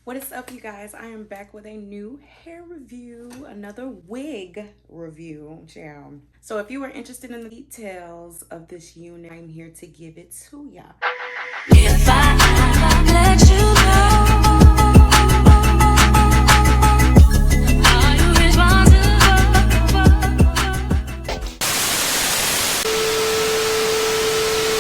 What is up, you guys? I am back with a new hair review, another wig review, child. So if you are interested in the details of this unit, I'm here to give it to ya. If I let you know, are you responsible?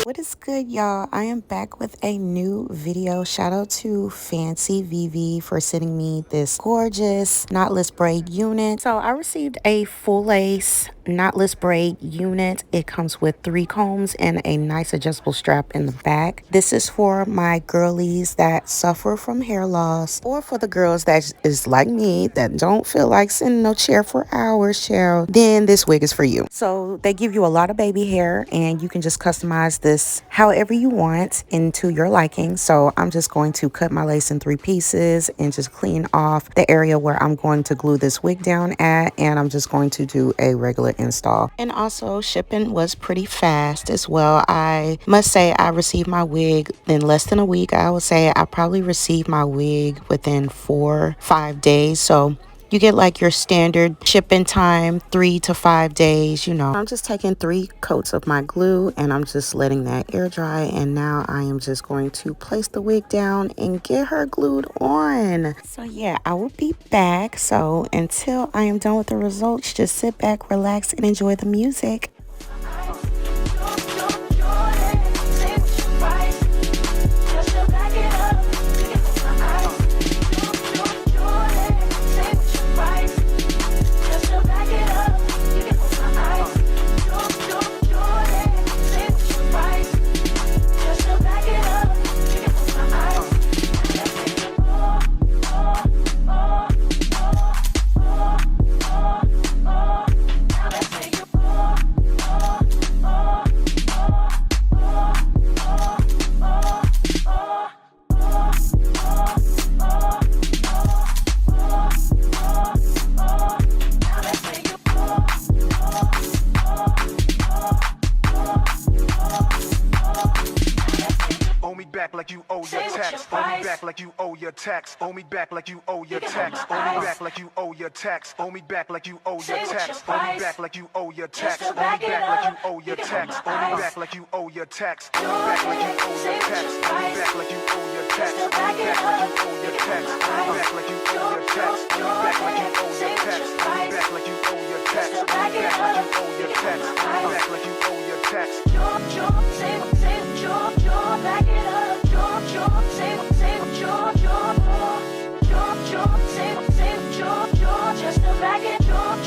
What is good, y'all? I am back with a new video. Shout out to Fancivivi for sending me this gorgeous knotless braid unit. So I received a full lace knotless braid unit. It comes with 3 combs and a nice adjustable strap in the back. This is for my girlies that suffer from hair loss, or for the girls that is like me that don't feel like sitting in no chair for hours, child. Then this wig is for you. So they give you a lot of baby hair and you can just customize this however you want into your liking. So I'm just going to cut my lace in 3 pieces and just clean off the area where I'm going to glue this wig down at, and I'm just going to do a regular install. And also shipping was pretty fast as well. I must say I received my wig in less than a week. I would say I probably received my wig within 4-5 days. So you get like your standard shipping time, 3 to 5 days, you know. I'm just taking 3 coats of my glue and I'm just letting that air dry. And now I am just going to place the wig down and get her glued on. So yeah, I will be back. So until I am done with the results, just sit back, relax, and enjoy the music. Back like you owe your tax. Owe me back like you owe your tax. Owe me back like you owe your tax. Owe me back like you owe your tax. Owe me back like you owe your tax. Owe me back like you owe your tax. Owe me back like you owe your tax. Owe me back like you owe your tax. Owe me back like you owe your tax. Owe me back like you owe your tax. Owe me back like you owe your tax. Owe me back like you owe your tax. Owe me back like you owe your tax. Owe me back like you owe your tax. Owe me back like you owe your tax. Owe me back like you owe your tax. Back it up.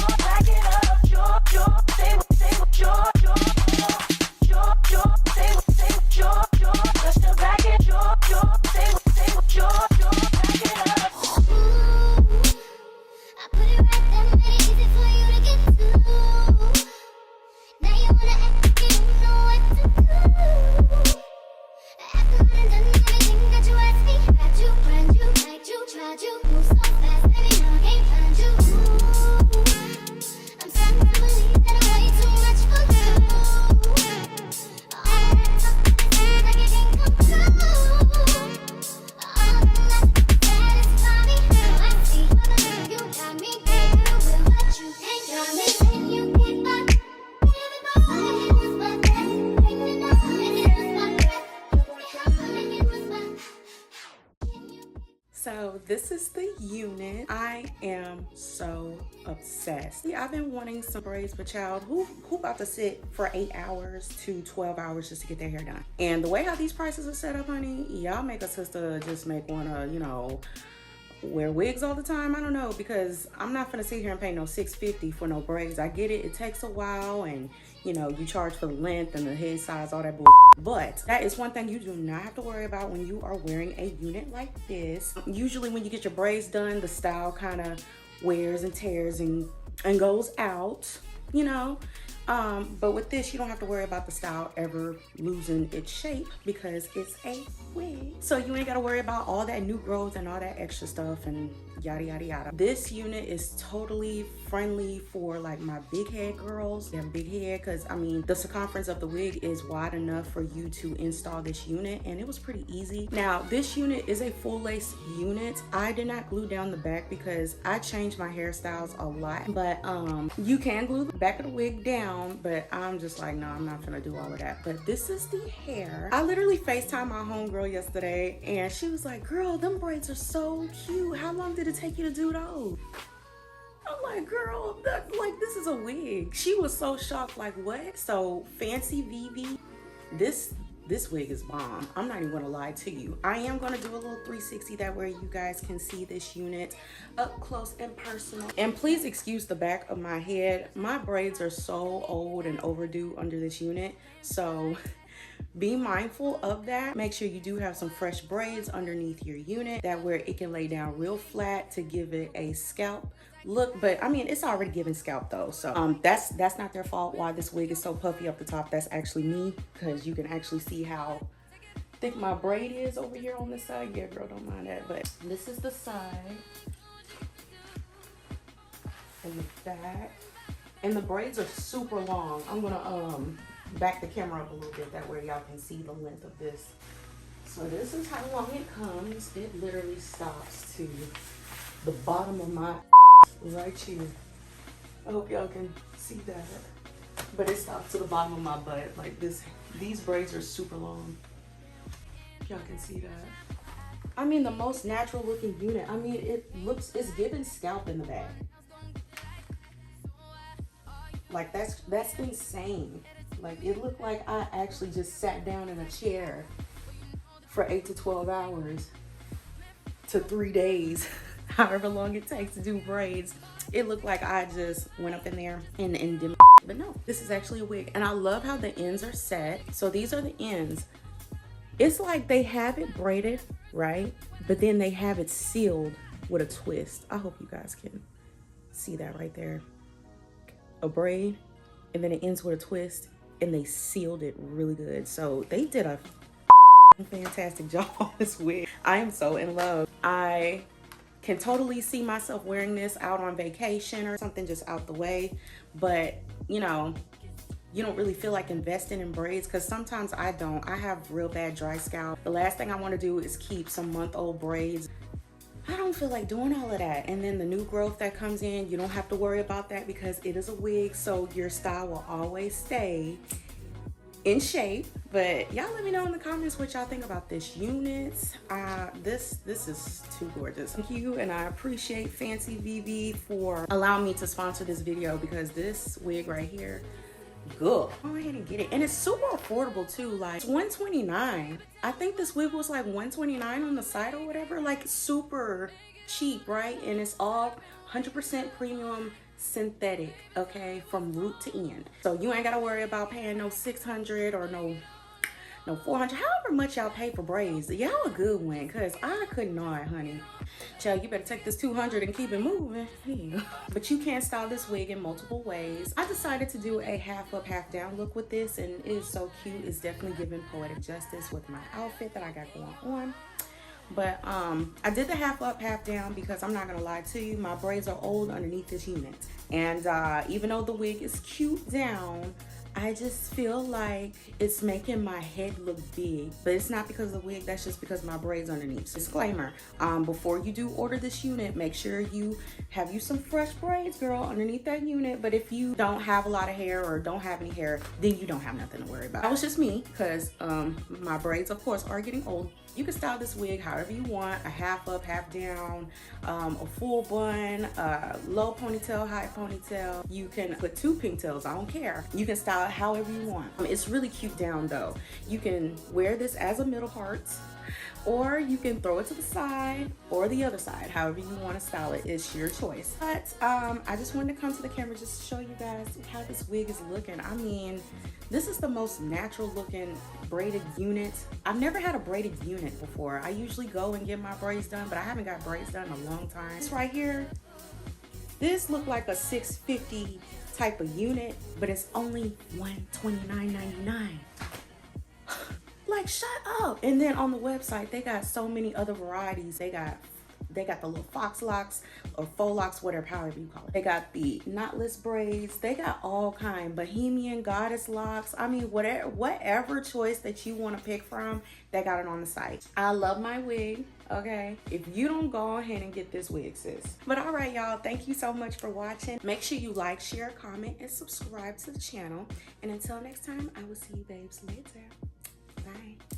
Just to back it So this is the unit. I am so obsessed. Yeah, I've been wanting some braids, but child, who about to sit for 8 hours to 12 hours just to get their hair done? And the way how these prices are set up, honey, y'all make a sister just make one you know, wear wigs all the time. I don't know, because I'm not gonna sit here and pay no $650 for no braids. I get it, it takes a while, and you know, you charge for the length and the head size, all that bull. But that is one thing you do not have to worry about when you are wearing a unit like this. Usually when you get your braids done, the style kind of wears and tears and goes out, you know. But with this, you don't have to worry about the style ever losing its shape because it's a wig. So you ain't gotta worry about all that new growth and all that extra stuff and yada yada yada. This unit is totally friendly for like my big head girls. They have a big head because I mean the circumference of the wig is wide enough for you to install this unit, and it was pretty easy. Now this unit is a full lace unit. I did not glue down the back because I changed my hairstyles a lot, but you can glue the back of the wig down, but I'm just like, no, I'm not gonna do all of that. But this is the hair. I literally FaceTimed my homegirl yesterday and she was like, girl, them braids are so cute. How long did it take you to do those? I'm like, girl, like this is a wig. She was so shocked, like what? So Fancivivi, this wig is bomb. I'm not even gonna lie to you. I am gonna do a little 360 that way you guys can see this unit up close and personal. And please excuse the back of my head. My braids are so old and overdue under this unit. So be mindful of that. Make sure you do have some fresh braids underneath your unit. That where it can lay down real flat to give it a scalp look. But I mean, it's already giving scalp though. So that's not their fault why this wig is so puffy up the top. That's actually me, because you can actually see how thick my braid is over here on this side. Yeah, girl, don't mind that. But this is the side and the back. And the braids are super long. I'm gonna back the camera up a little bit, that way y'all can see the length of this. So this is how long it comes. It literally stops to the bottom of my right here. I hope y'all can see that. But it stops to the bottom of my butt. Like this, these braids are super long. Y'all can see that. I mean, the most natural looking unit. I mean, it's giving scalp in the back. Like that's insane. Like it looked like I actually just sat down in a chair for 8 to 12 hours to 3 days, however long it takes to do braids. It looked like I just went up in there and did. But no, this is actually a wig. And I love how the ends are set. So these are the ends. It's like they have it braided, right? But then they have it sealed with a twist. I hope you guys can see that right there. A braid, and then it ends with a twist, and they sealed it really good. So they did a fantastic job on this wig. I am so in love. I can totally see myself wearing this out on vacation or something, just out the way. But you know, you don't really feel like investing in braids, because sometimes I don't. I have real bad dry scalp. The last thing I want to do is keep some month-old braids. I don't feel like doing all of that. And then the new growth that comes in, you don't have to worry about that because it is a wig, so your style will always stay in shape. But y'all let me know in the comments what y'all think about this unit. This is too gorgeous. Thank you, and I appreciate Fancivivi for allowing me to sponsor this video, because this wig right here, good. Go ahead and get it. And it's super affordable too. Like it's $129. I think this wig was like $129 on the site or whatever. Like super cheap, right? And it's all 100% premium synthetic, okay, from root to end. So you ain't gotta worry about paying no $600 or no $400, however much y'all pay for braids. Y'all a good one, cause I could not, honey. Child, you better take this $200 and keep it moving. Yeah. But you can style this wig in multiple ways. I decided to do a half up, half down look with this, and it is so cute. It's definitely giving poetic justice with my outfit that I got going on. But I did the half up, half down because I'm not gonna lie to you, my braids are old underneath this unit. And even though the wig is cute down, I just feel like it's making my head look big. But it's not because of the wig, that's just because my braids underneath. Disclaimer, before you do order this unit, make sure you have you some fresh braids, girl, underneath that unit. But if you don't have a lot of hair or don't have any hair, then you don't have nothing to worry about. That was just me, because my braids, of course, are getting old. You can style this wig however you want, a half up, half down, a full bun, low ponytail, high ponytail. You can put 2 pigtails, I don't care. You can style it however you want. It's really cute down though. You can wear this as a middle part, or you can throw it to the side or the other side, however you want to style it. It's your choice. But I just wanted to come to the camera just to show you guys how this wig is looking. I mean, this is the most natural looking braided unit. I've never had a braided unit before. I usually go and get my braids done, but I haven't got braids done in a long time. This right here, this looked like a $650 type of unit, but it's only $129.99. Like, shut up. And then on the website, they got so many other varieties. They got the little fox locks or faux locks, whatever, however you call it. They got the knotless braids. They got all kind, bohemian goddess locks. I mean, whatever choice that you want to pick from, they got it on the site. I love my wig, okay? If you don't, go ahead and get this wig, sis. But all right, y'all, thank you so much for watching. Make sure you like, share, comment, and subscribe to the channel. And until next time, I will see you babes later. Bye.